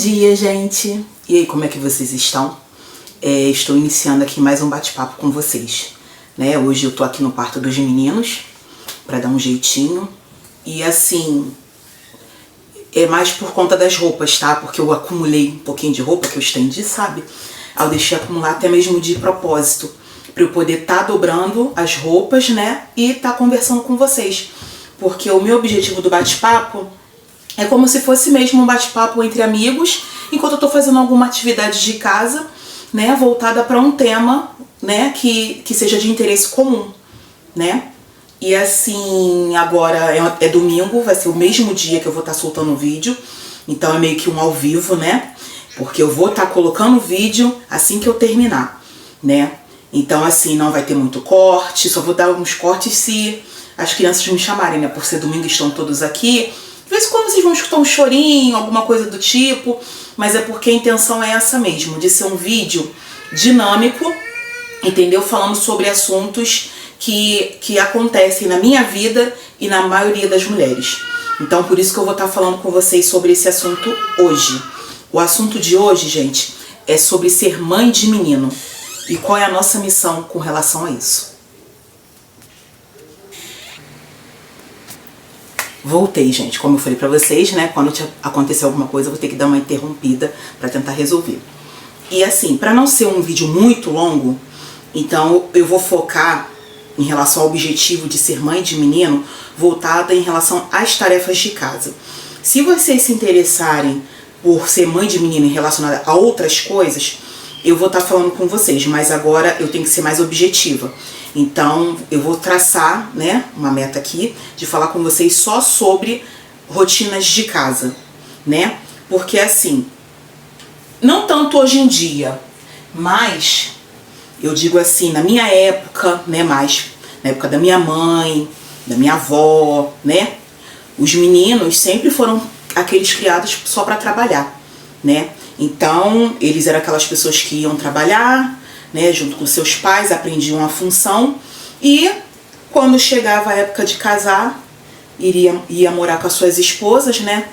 dia, gente! E aí, como é que vocês estão? Estou iniciando aqui mais um bate-papo com vocês, né? Hoje eu tô aqui no quarto dos meninos pra dar um jeitinho. E assim, é mais por conta das roupas, tá? Porque eu acumulei um pouquinho de roupa que eu estendi, sabe? Aí eu deixei acumular até mesmo de propósito, pra eu poder estar dobrando as roupas, né? E estar conversando com vocês. Porque o meu objetivo do bate-papo é como se fosse mesmo um bate-papo entre amigos, enquanto eu tô fazendo alguma atividade de casa, né, voltada para um tema, né, que seja de interesse comum, né? E assim, agora é domingo, vai ser o mesmo dia que eu vou estar soltando o vídeo, então é meio que um ao vivo, né? Porque eu vou estar colocando o vídeo assim que eu terminar, né? Então assim, não vai ter muito corte, só vou dar uns cortes se as crianças me chamarem, né? Por ser domingo, estão todos aqui. De vez em quando vocês vão escutar um chorinho, alguma coisa do tipo, mas é porque a intenção é essa mesmo, de ser um vídeo dinâmico, entendeu? Falando sobre assuntos que acontecem na minha vida e na maioria das mulheres. Então, por isso que eu vou estar falando com vocês sobre esse assunto hoje. O assunto de hoje, gente, é sobre ser mãe de menino. E qual é a nossa missão com relação a isso. Voltei, gente, como eu falei pra vocês, né, quando acontecer alguma coisa eu vou ter que dar uma interrompida pra tentar resolver. E assim, pra não ser um vídeo muito longo, então eu vou focar em relação ao objetivo de ser mãe de menino, voltada em relação às tarefas de casa. Se vocês se interessarem por ser mãe de menino relacionada a outras coisas, eu vou estar falando com vocês, mas agora eu tenho que ser mais objetiva. Então, eu vou traçar, né, uma meta aqui de falar com vocês só sobre rotinas de casa, né? Porque assim, não tanto hoje em dia, mas eu digo assim, na minha época, né, mais na época da minha mãe, da minha avó, né? Os meninos sempre foram aqueles criados só para trabalhar, né? Então, eles eram aquelas pessoas que iam trabalhar, né, junto com seus pais, aprendiam a função e quando chegava a época de casar, ia morar com as suas esposas, né?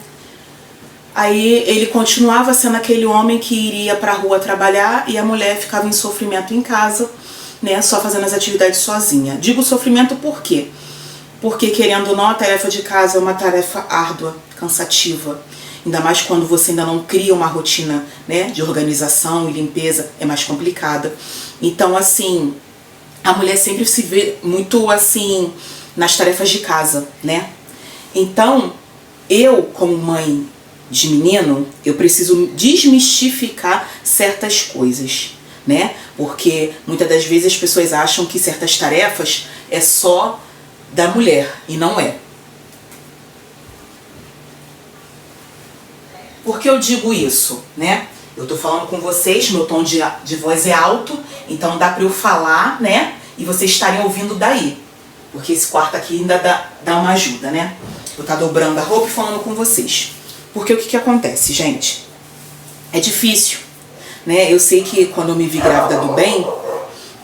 Aí ele continuava sendo aquele homem que iria pra rua trabalhar e a mulher ficava em sofrimento em casa, né, só fazendo as atividades sozinha. Digo sofrimento por quê? Porque querendo ou não, a tarefa de casa é uma tarefa árdua, cansativa. Ainda mais quando você ainda não cria uma rotina, né, de organização e limpeza, é mais complicada. Então, assim, a mulher sempre se vê muito, assim, nas tarefas de casa, né? Então, eu, como mãe de menino, eu preciso desmistificar certas coisas, né? Porque muitas das vezes as pessoas acham que certas tarefas é só da mulher, e não é. Por que eu digo isso, né? Eu tô falando com vocês, meu tom de voz é alto, então dá pra eu falar, né? E vocês estarem ouvindo daí. Porque esse quarto aqui ainda dá uma ajuda, né? Eu tá dobrando a roupa e falando com vocês. Porque o que acontece, gente? É difícil, né? Eu sei que quando eu me vi grávida do bem,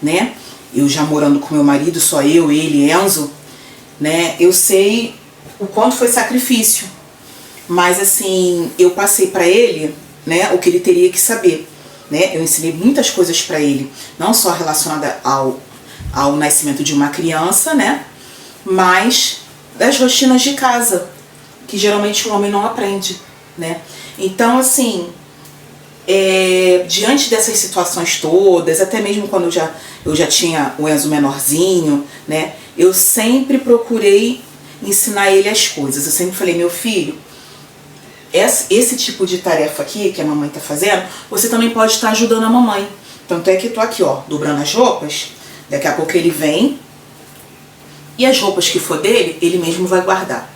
né? Eu já morando com meu marido, só eu, ele, Enzo, né? Eu sei o quanto foi sacrifício. Mas assim, eu passei pra ele, né, o que ele teria que saber, né? Eu ensinei muitas coisas pra ele, não só relacionada ao nascimento de uma criança, né, mas das rotinas de casa, que geralmente o homem não aprende, né? Então assim, diante dessas situações todas, até mesmo quando eu já tinha o Enzo menorzinho, né, eu sempre procurei ensinar ele as coisas. Eu sempre falei, meu filho, esse tipo de tarefa aqui que a mamãe tá fazendo, você também pode estar ajudando a mamãe. Tanto é que eu tô aqui, ó, dobrando as roupas. Daqui a pouco ele vem e as roupas que for dele, ele mesmo vai guardar.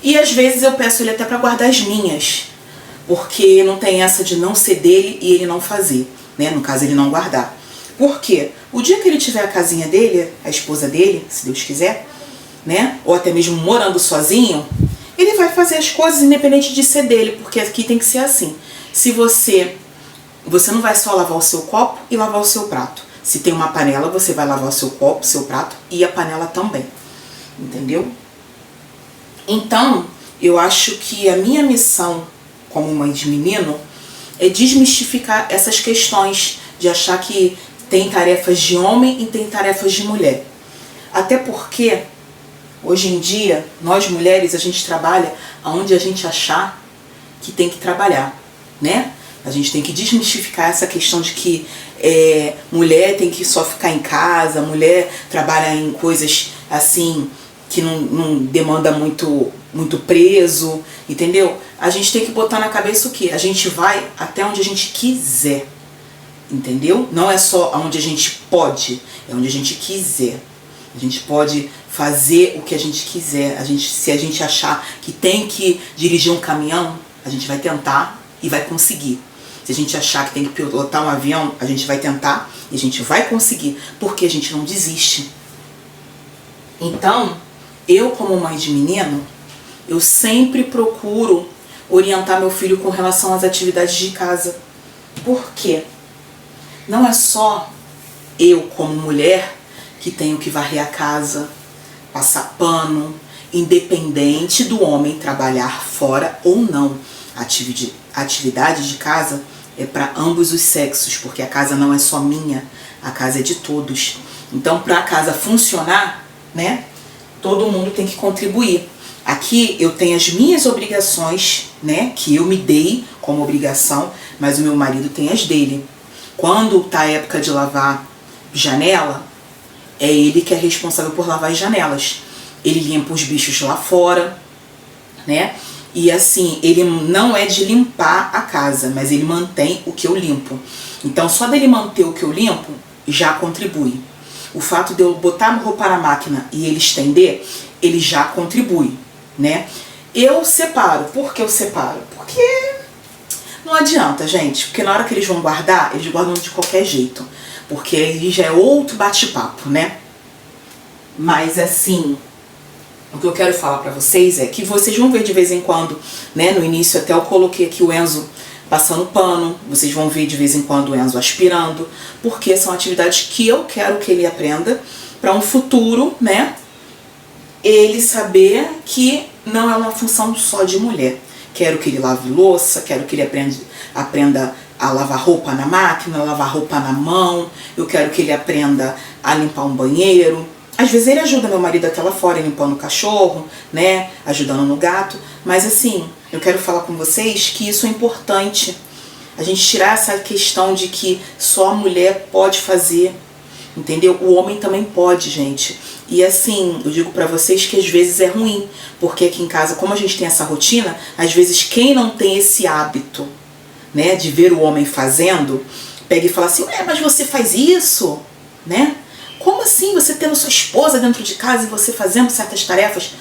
E às vezes eu peço ele até pra guardar as minhas, porque não tem essa de não ser dele e ele não fazer, né? No caso, ele não guardar. Por quê? O dia que ele tiver a casinha dele, a esposa dele, se Deus quiser, né? Ou até mesmo morando sozinho, ele vai fazer as coisas independente de ser dele, porque aqui tem que ser assim. Se você não vai só lavar o seu copo e lavar o seu prato. Se tem uma panela, você vai lavar o seu copo, o seu prato e a panela também. Entendeu? Então, eu acho que a minha missão como mãe de menino é desmistificar essas questões de achar que tem tarefas de homem e tem tarefas de mulher. Até porque, hoje em dia, nós mulheres, a gente trabalha aonde a gente achar que tem que trabalhar, né? A gente tem que desmistificar essa questão de que mulher tem que só ficar em casa, mulher trabalha em coisas assim que não demanda muito preso, entendeu? A gente tem que botar na cabeça o quê? A gente vai até onde a gente quiser, entendeu? Não é só onde a gente pode, é onde a gente quiser. A gente pode fazer o que a gente quiser. Se a gente achar que tem que dirigir um caminhão, a gente vai tentar e vai conseguir. Se a gente achar que tem que pilotar um avião, a gente vai tentar e a gente vai conseguir, porque a gente não desiste. Então, eu como mãe de menino, eu sempre procuro orientar meu filho com relação às atividades de casa. Por quê? Não é só eu como mulher que tenho que varrer a casa, passar pano, independente do homem trabalhar fora ou não. Atividade de casa é para ambos os sexos, porque a casa não é só minha, a casa é de todos. Então, para a casa funcionar, né, todo mundo tem que contribuir. Aqui eu tenho as minhas obrigações, né, que eu me dei como obrigação, mas o meu marido tem as dele. Quando tá a época de lavar janela, é ele que é responsável por lavar as janelas. Ele limpa os bichos lá fora, né? E assim, ele não é de limpar a casa, mas ele mantém o que eu limpo. Então, só dele manter o que eu limpo, já contribui. O fato de eu botar a roupa na máquina e ele estender, ele já contribui, né? Eu separo. Por que eu separo? Porque não adianta, gente. Porque na hora que eles vão guardar, eles guardam de qualquer jeito. Porque aí já é outro bate-papo, né? Mas assim, o que eu quero falar pra vocês é que vocês vão ver de vez em quando, né? No início até eu coloquei aqui o Enzo passando pano. Vocês vão ver de vez em quando o Enzo aspirando. Porque são atividades que eu quero que ele aprenda para um futuro, né? Ele saber que não é uma função só de mulher. Quero que ele lave louça, quero que ele aprenda a lavar roupa na máquina, lavar roupa na mão. Eu quero que ele aprenda a limpar um banheiro. Às vezes ele ajuda meu marido até lá fora, limpando o cachorro, né, ajudando no gato. Mas assim, eu quero falar com vocês que isso é importante. A gente tirar essa questão de que só a mulher pode fazer, entendeu? O homem também pode, gente. E assim, eu digo pra vocês que às vezes é ruim, porque aqui em casa, como a gente tem essa rotina, às vezes quem não tem esse hábito, né, de ver o homem fazendo, pega e fala assim, ué, mas você faz isso, né? Como assim você tendo sua esposa dentro de casa e você fazendo certas tarefas?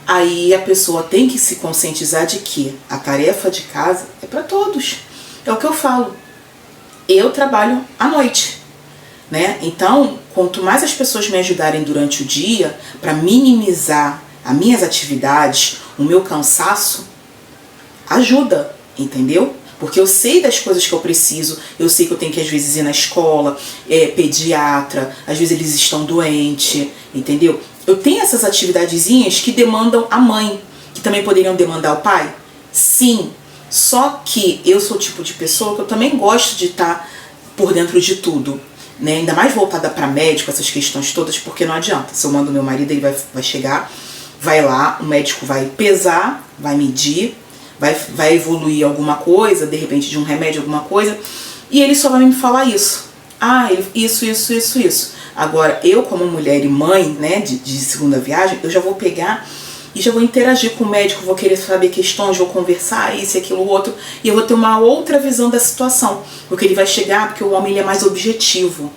Aí a pessoa tem que se conscientizar de que a tarefa de casa é para todos. É o que eu falo. Eu trabalho à noite, né? Então, quanto mais as pessoas me ajudarem durante o dia para minimizar as minhas atividades, o meu cansaço, ajuda, entendeu? Porque eu sei das coisas que eu preciso, eu sei que eu tenho que às vezes ir na escola, pediatra, às vezes eles estão doentes, entendeu? Eu tenho essas atividadezinhas que demandam a mãe, que também poderiam demandar o pai? Sim, só que eu sou o tipo de pessoa que eu também gosto de estar por dentro de tudo, né? Ainda mais voltada para médico, essas questões todas, porque não adianta. Se eu mando meu marido, ele vai chegar, vai lá, o médico vai pesar, vai medir, vai evoluir alguma coisa, de repente de um remédio, alguma coisa, e ele só vai me falar isso. Ah, isso. Agora, eu como mulher e mãe, né, de segunda viagem, eu já vou pegar e já vou interagir com o médico, vou querer saber questões, vou conversar, isso, aquilo, outro, e eu vou ter uma outra visão da situação, porque ele vai chegar, porque o homem ele é mais objetivo,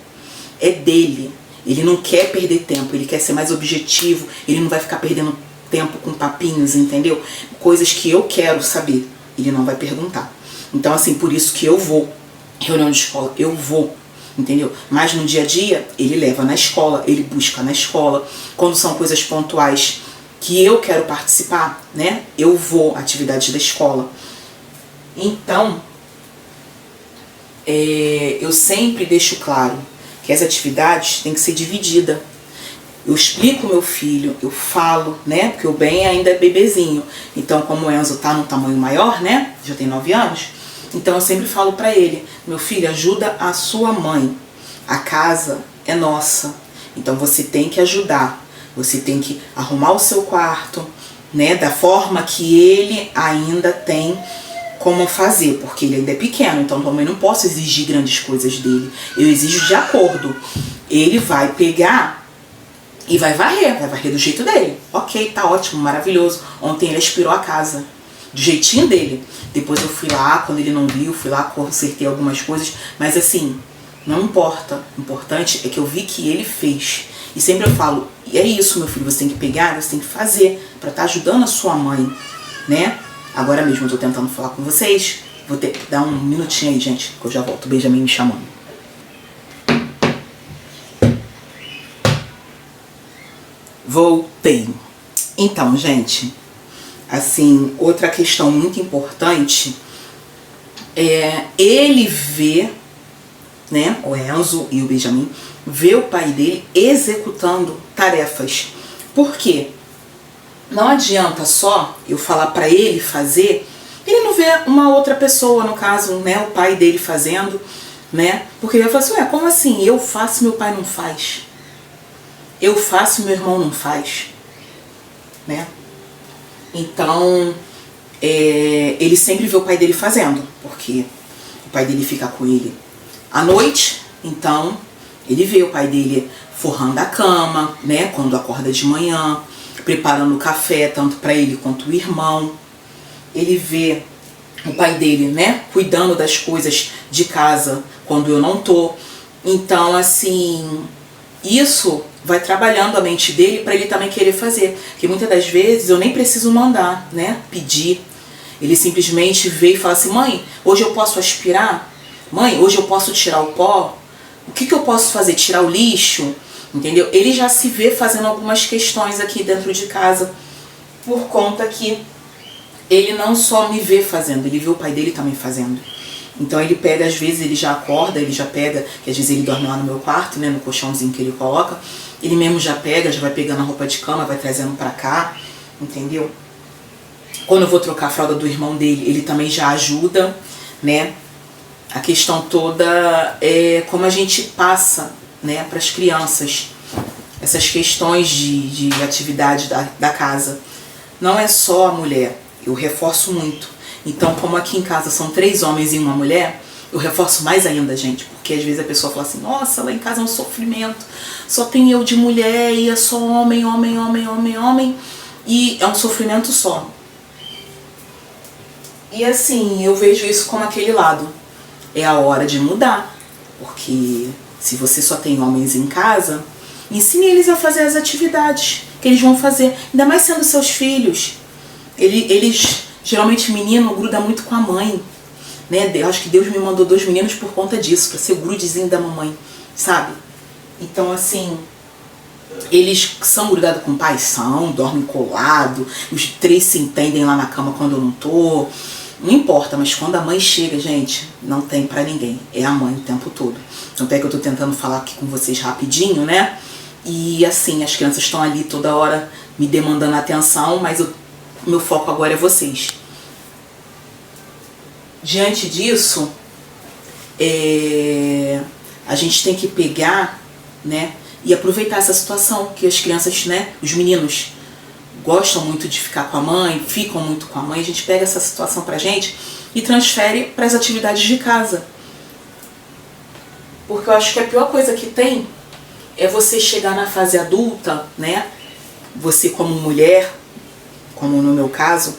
é dele, ele não quer perder tempo, ele quer ser mais objetivo, ele não vai ficar perdendo tempo com papinhos, entendeu? Coisas que eu quero saber, ele não vai perguntar. Então assim, por isso que eu vou, reunião de escola, eu vou, entendeu? Mas no dia a dia, ele leva na escola, ele busca na escola, quando são coisas pontuais que eu quero participar, né, eu vou, atividades da escola. Então, eu sempre deixo claro que as atividades têm que ser divididas. Eu explico ao meu filho, eu falo, né, porque o Ben ainda é bebezinho. Então, como o Enzo tá num tamanho maior, né, já tem 9 anos, Então eu sempre falo pra ele, meu filho, ajuda a sua mãe. A casa é nossa. Então você tem que ajudar. Você tem que arrumar o seu quarto, né, da forma que ele ainda tem como fazer, porque ele ainda é pequeno, então também não posso exigir grandes coisas dele. Eu exijo de acordo. Ele vai pegar e vai varrer do jeito dele. Ok, tá ótimo, maravilhoso. Ontem ele aspirou a casa, do jeitinho dele. Depois eu fui lá, quando ele não viu, fui lá, consertei algumas coisas, mas assim, não importa. O importante é que eu vi que ele fez. E sempre eu falo, e é isso, meu filho, você tem que pegar, você tem que fazer, pra estar ajudando a sua mãe, né? Agora mesmo eu tô tentando falar com vocês. Vou ter que dar um minutinho aí, gente, que eu já volto. O Benjamin me chamando. Voltei. Então, gente, assim, outra questão muito importante é ele ver, né, o Enzo e o Benjamin, ver o pai dele executando tarefas. Por quê? Não adianta só eu falar pra ele fazer, ele não vê uma outra pessoa, no caso, né, o pai dele fazendo, né? Porque ele vai falar assim, ué, como assim? Eu faço, meu pai não faz. Eu faço, meu irmão não faz, né? Então, ele sempre vê o pai dele fazendo, porque o pai dele fica com ele à noite, então ele vê o pai dele forrando a cama, né, quando acorda de manhã, preparando o café, tanto para ele quanto o irmão. Ele vê o pai dele, né, cuidando das coisas de casa quando eu não tô. Então, assim, isso vai trabalhando a mente dele para ele também querer fazer. Porque muitas das vezes eu nem preciso mandar, né, pedir. Ele simplesmente vê e fala assim, mãe, hoje eu posso aspirar? Mãe, hoje eu posso tirar o pó? O que eu posso fazer? Tirar o lixo? Entendeu? Ele já se vê fazendo algumas questões aqui dentro de casa, por conta que ele não só me vê fazendo, ele vê o pai dele também fazendo. Então ele pega, às vezes ele já acorda, ele já pega, que às vezes ele dorme lá no meu quarto, né, no colchãozinho que ele coloca, ele mesmo já pega, já vai pegando a roupa de cama, vai trazendo pra cá, entendeu? Quando eu vou trocar a fralda do irmão dele, ele também já ajuda, né? A questão toda é como a gente passa, né, para as crianças essas questões de atividade da casa. Não é só a mulher, eu reforço muito. Então, como aqui em casa são 3 homens e 1 mulher, eu reforço mais ainda, gente, porque às vezes a pessoa fala assim, nossa, lá em casa é um sofrimento, só tem eu de mulher e é só homem, homem, homem, homem, homem, e é um sofrimento só. E assim, eu vejo isso como aquele lado, é a hora de mudar, porque se você só tem homens em casa, ensine eles a fazer as atividades que eles vão fazer, ainda mais sendo seus filhos. Eles geralmente, menino gruda muito com a mãe, né? Eu acho que Deus me mandou 2 meninos por conta disso, para ser o grudezinho da mamãe, sabe? Então, assim, eles são grudados com o pai, são, dormem colado, os 3 se entendem lá na cama quando eu não tô. Não importa, mas quando a mãe chega, gente, não tem pra ninguém. É a mãe o tempo todo. Então até que eu tô tentando falar aqui com vocês rapidinho, né? E assim, as crianças estão ali toda hora me demandando atenção, mas meu foco agora é vocês. Diante disso, a gente tem que pegar, né, e aproveitar essa situação que as crianças, né, os meninos gostam muito de ficar com a mãe, ficam muito com a mãe. A gente pega essa situação pra gente e transfere para as atividades de casa. Porque eu acho que a pior coisa que tem é você chegar na fase adulta, né? Você como mulher, como no meu caso,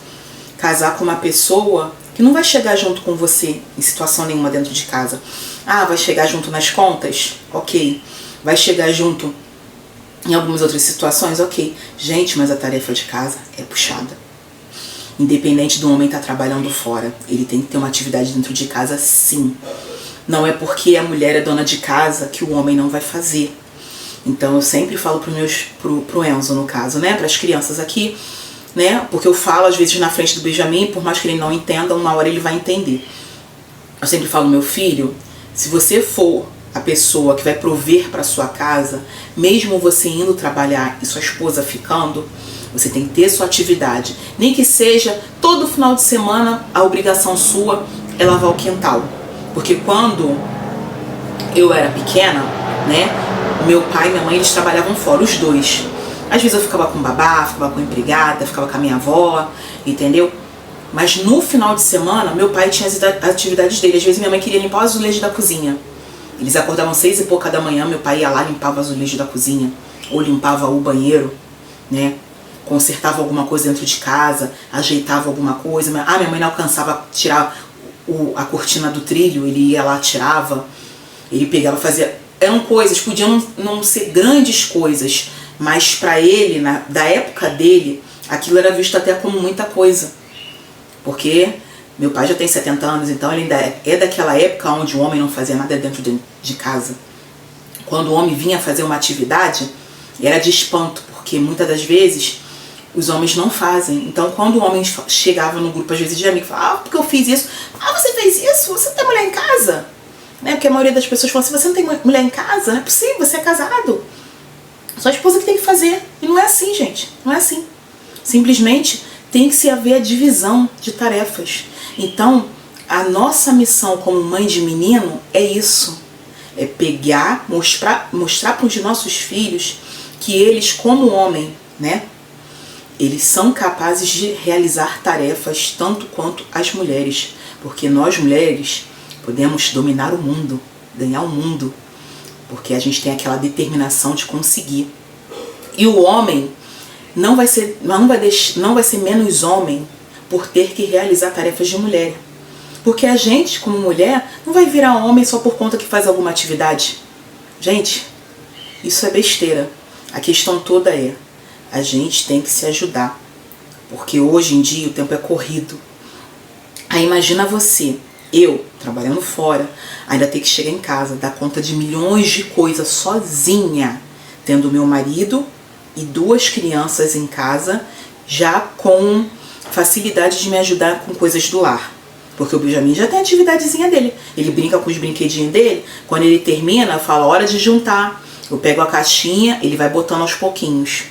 casar com uma pessoa que não vai chegar junto com você em situação nenhuma dentro de casa. Ah, vai chegar junto nas contas? Ok. Vai chegar junto em algumas outras situações? Ok. Gente, mas a tarefa de casa é puxada. Independente do homem estar trabalhando fora, ele tem que ter uma atividade dentro de casa, sim. Não é porque a mulher é dona de casa que o homem não vai fazer. Então eu sempre falo pro Enzo, no caso, né, para as crianças aqui, né, porque eu falo às vezes na frente do Benjamin, por mais que ele não entenda, uma hora ele vai entender. Eu sempre falo, meu filho, se você for a pessoa que vai prover para sua casa, mesmo você indo trabalhar e sua esposa ficando, você tem que ter sua atividade. Nem que seja todo final de semana, a obrigação sua é lavar o quintal. Porque quando eu era pequena, né, meu pai e minha mãe, eles trabalhavam fora, os dois. Às vezes eu ficava com babá, ficava com empregada, ficava com a minha avó, entendeu? Mas no final de semana, meu pai tinha as atividades dele. Às vezes minha mãe queria limpar o azulejo da cozinha. Eles acordavam 6 e pouca da manhã, meu pai ia lá, limpava o azulejo da cozinha, ou limpava o banheiro, né? Consertava alguma coisa dentro de casa, ajeitava alguma coisa. Minha mãe não alcançava tirar a cortina do trilho, ele ia lá, tirava, ele pegava, fazia... Eram coisas, podiam não ser grandes coisas, mas para ele, da época dele, aquilo era visto até como muita coisa. Porque meu pai já tem 70 anos, então ele ainda é daquela época onde o homem não fazia nada dentro de casa. Quando o homem vinha fazer uma atividade, era de espanto, porque muitas das vezes os homens não fazem. Então quando o homem chegava no grupo, às vezes de amigos, falava, porque eu fiz isso? Você fez isso? Você não tem mulher em casa? Né? Porque a maioria das pessoas fala assim, você não tem mulher em casa? Não é possível, você é casado. Sua esposa que tem que fazer. E não é assim, gente. Não é assim. Simplesmente tem que se haver a divisão de tarefas. Então, a nossa missão como mãe de menino é isso. É pegar, mostrar para os nossos filhos que eles, como homem, né, eles são capazes de realizar tarefas tanto quanto as mulheres. Porque nós, mulheres, podemos dominar o mundo, ganhar o mundo. Porque a gente tem aquela determinação de conseguir. E o homem não vai ser menos homem por ter que realizar tarefas de mulher. Porque a gente, como mulher, não vai virar homem só por conta que faz alguma atividade. Gente, isso é besteira. A questão toda é, a gente tem que se ajudar. Porque hoje em dia o tempo é corrido. Aí imagina você, eu, trabalhando fora, ainda ter que chegar em casa, dar conta de milhões de coisas sozinha, tendo meu marido e 2 crianças em casa, já com facilidade de me ajudar com coisas do lar. Porque o Benjamin já tem a atividadezinha dele. Ele brinca com os brinquedinhos dele. Quando ele termina, eu falo, hora de juntar. Eu pego a caixinha, ele vai botando aos pouquinhos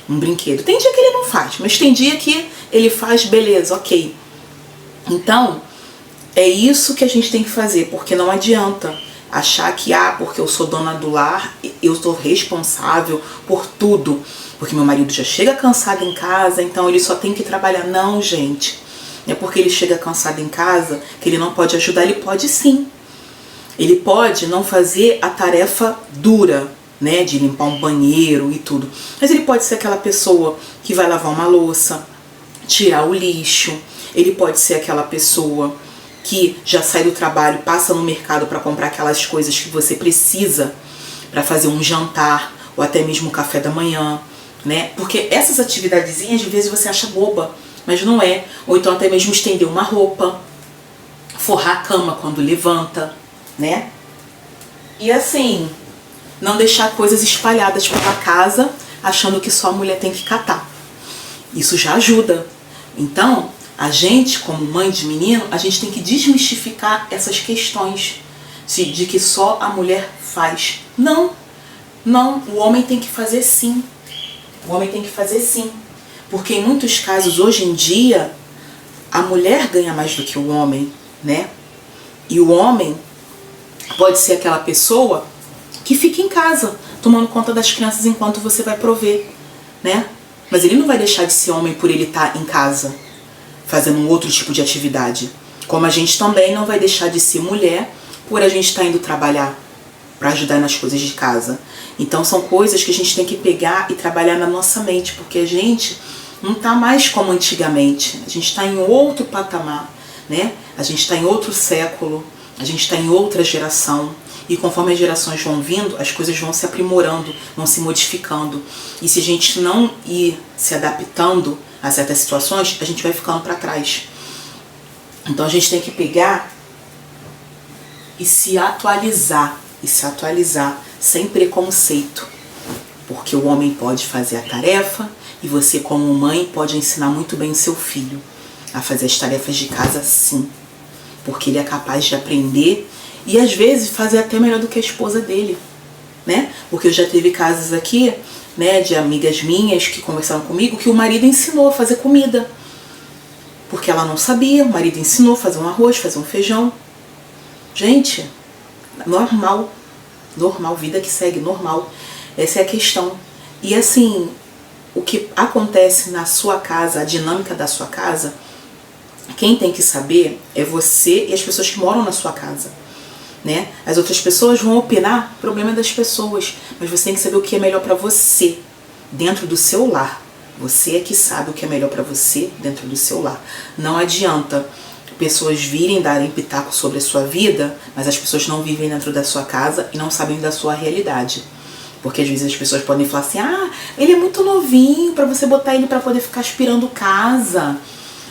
um brinquedo. Tem dia que ele não faz, mas tem dia que ele faz, beleza, ok. Então, é isso que a gente tem que fazer, porque não adianta achar que, porque eu sou dona do lar, eu sou responsável por tudo. Porque meu marido já chega cansado em casa, então ele só tem que trabalhar. Não, gente. Não é porque ele chega cansado em casa que ele não pode ajudar. Ele pode sim. Ele pode não fazer a tarefa dura, né, de limpar um banheiro e tudo. Mas ele pode ser aquela pessoa que vai lavar uma louça, tirar o lixo. Ele pode ser aquela pessoa que já sai do trabalho, passa no mercado para comprar aquelas coisas que você precisa para fazer um jantar ou até mesmo um café da manhã, né? Porque essas atividadezinhas, às vezes você acha boba, mas não é. Ou então até mesmo estender uma roupa, forrar a cama quando levanta, né? E assim, não deixar coisas espalhadas pela casa, achando que só a mulher tem que catar. Isso já ajuda. Então, a gente, como mãe de menino, a gente tem que desmistificar essas questões de que só a mulher faz. Não, o homem tem que fazer sim. O homem tem que fazer sim. Porque em muitos casos, hoje em dia, a mulher ganha mais do que o homem, né? E o homem pode ser aquela pessoa que fica em casa, tomando conta das crianças enquanto você vai prover, né? Mas ele não vai deixar de ser homem por ele estar em casa, fazendo um outro tipo de atividade. Como a gente também não vai deixar de ser mulher por a gente estar indo trabalhar para ajudar nas coisas de casa. Então são coisas que a gente tem que pegar e trabalhar na nossa mente, porque a gente não está mais como antigamente. A gente está em outro patamar, né? A gente está em outro século, a gente está em outra geração. E conforme as gerações vão vindo, as coisas vão se aprimorando, vão se modificando. E se a gente não ir se adaptando a certas situações, a gente vai ficando para trás. Então a gente tem que pegar e se atualizar sem preconceito. Porque o homem pode fazer a tarefa e você, como mãe, pode ensinar muito bem o seu filho a fazer as tarefas de casa sim. Porque ele é capaz de aprender e às vezes fazer até melhor do que a esposa dele, né? Porque eu já teve casos aqui, né, de amigas minhas que conversaram comigo que o marido ensinou a fazer comida. porque ela não sabia, o marido ensinou a fazer um arroz, fazer um feijão. Gente, normal, normal, vida que segue, normal. Essa é a questão. E assim, o que acontece na sua casa, a dinâmica da sua casa, quem tem que saber é você e as pessoas que moram na sua casa, né? As outras pessoas vão opinar, o problema é das pessoas, mas você tem que saber o que é melhor para você dentro do seu lar. Você é que sabe o que é melhor para você dentro do seu lar. Não adianta pessoas virem darem pitaco sobre a sua vida, mas as pessoas não vivem dentro da sua casa e não sabem da sua realidade. Porque às vezes as pessoas podem falar assim, ah, ele é muito novinho para você botar ele para poder ficar aspirando casa.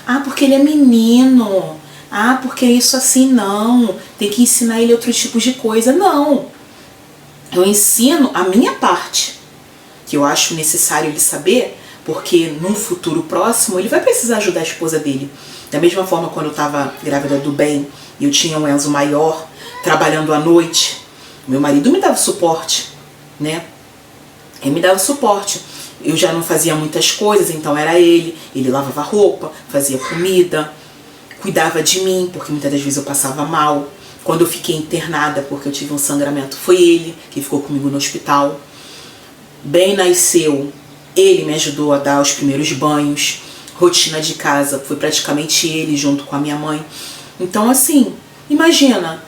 Ah, porque ele é menino. Ah, porque isso assim não. Tem que ensinar ele outros tipos de coisa. Não. Eu ensino a minha parte, que eu acho necessário ele saber, porque num futuro próximo ele vai precisar ajudar a esposa dele. Da mesma forma, quando eu estava grávida do Ben e eu tinha um Enzo maior, trabalhando à noite, meu marido me dava suporte, né? Ele me dava suporte. Eu já não fazia muitas coisas, então era ele. Ele lavava roupa, fazia comida, cuidava de mim, porque muitas das vezes eu passava mal. Quando eu fiquei internada porque eu tive um sangramento, foi ele que ficou comigo no hospital. Ben nasceu, ele me ajudou a dar os primeiros banhos. Rotina de casa, foi praticamente ele junto com a minha mãe. Então assim, imagina,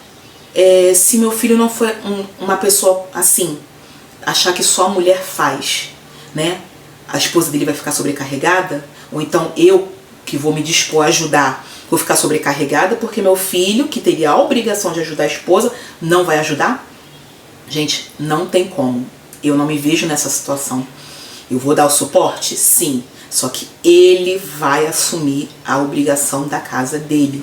se meu filho não foi uma pessoa assim, achar que só a mulher faz, né? A esposa dele vai ficar sobrecarregada, ou então eu, que vou me dispor a ajudar, vou ficar sobrecarregada porque meu filho, que teria a obrigação de ajudar a esposa, não vai ajudar? Gente, não tem como. Eu não me vejo nessa situação. Eu vou dar o suporte? Sim. Só que ele vai assumir a obrigação da casa dele,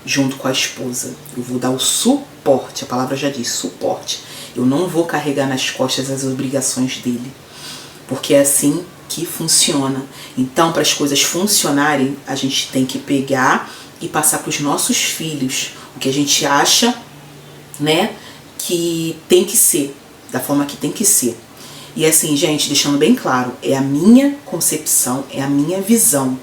junto com a esposa. Eu vou dar o suporte, a palavra já diz, suporte. Eu não vou carregar nas costas as obrigações dele, porque é assim que funciona. Então, para as coisas funcionarem, a gente tem que pegar e passar para os nossos filhos o que a gente acha, né, que tem que ser, da forma que tem que ser. E assim, gente, deixando bem claro, é a minha concepção, é a minha visão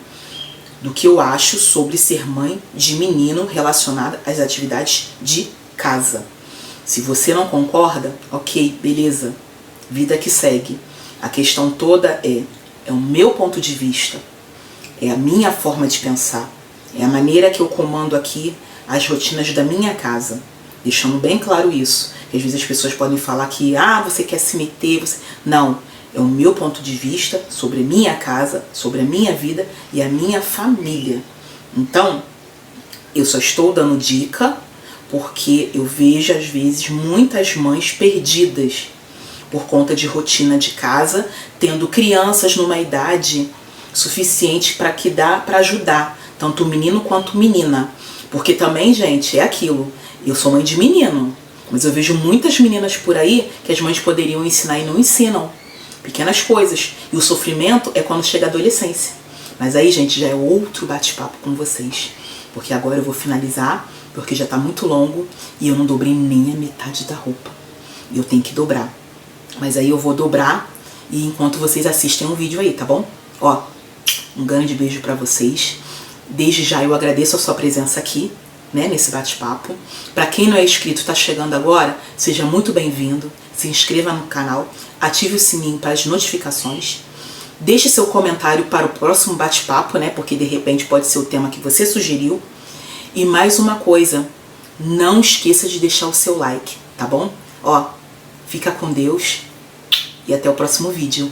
do que eu acho sobre ser mãe de menino relacionada às atividades de casa. Se você não concorda, ok, beleza, vida que segue. A questão toda é o meu ponto de vista, é a minha forma de pensar, é a maneira que eu comando aqui as rotinas da minha casa. Deixando bem claro isso, que às vezes as pessoas podem falar que, você quer se meter, você... Não, é o meu ponto de vista sobre a minha casa, sobre a minha vida e a minha família. Então, eu só estou dando dica porque eu vejo às vezes muitas mães perdidas por conta de rotina de casa, tendo crianças numa idade suficiente para que dá para ajudar, tanto o menino quanto menina. Porque também, gente, é aquilo. Eu sou mãe de menino, mas eu vejo muitas meninas por aí que as mães poderiam ensinar e não ensinam. Pequenas coisas. E o sofrimento é quando chega a adolescência. Mas aí, gente, já é outro bate-papo com vocês. Porque agora eu vou finalizar, porque já tá muito longo e eu não dobrei nem a metade da roupa. E eu tenho que dobrar. Mas aí eu vou dobrar e enquanto vocês assistem um vídeo aí, tá bom? Ó, um grande beijo pra vocês. Desde já eu agradeço a sua presença aqui, né, nesse bate-papo. Para quem não é inscrito, está chegando agora, seja muito bem-vindo. Se inscreva no canal, ative o sininho para as notificações. Deixe seu comentário para o próximo bate-papo, né, porque de repente pode ser o tema que você sugeriu. E mais uma coisa, não esqueça de deixar o seu like, tá bom? Ó, fica com Deus e até o próximo vídeo.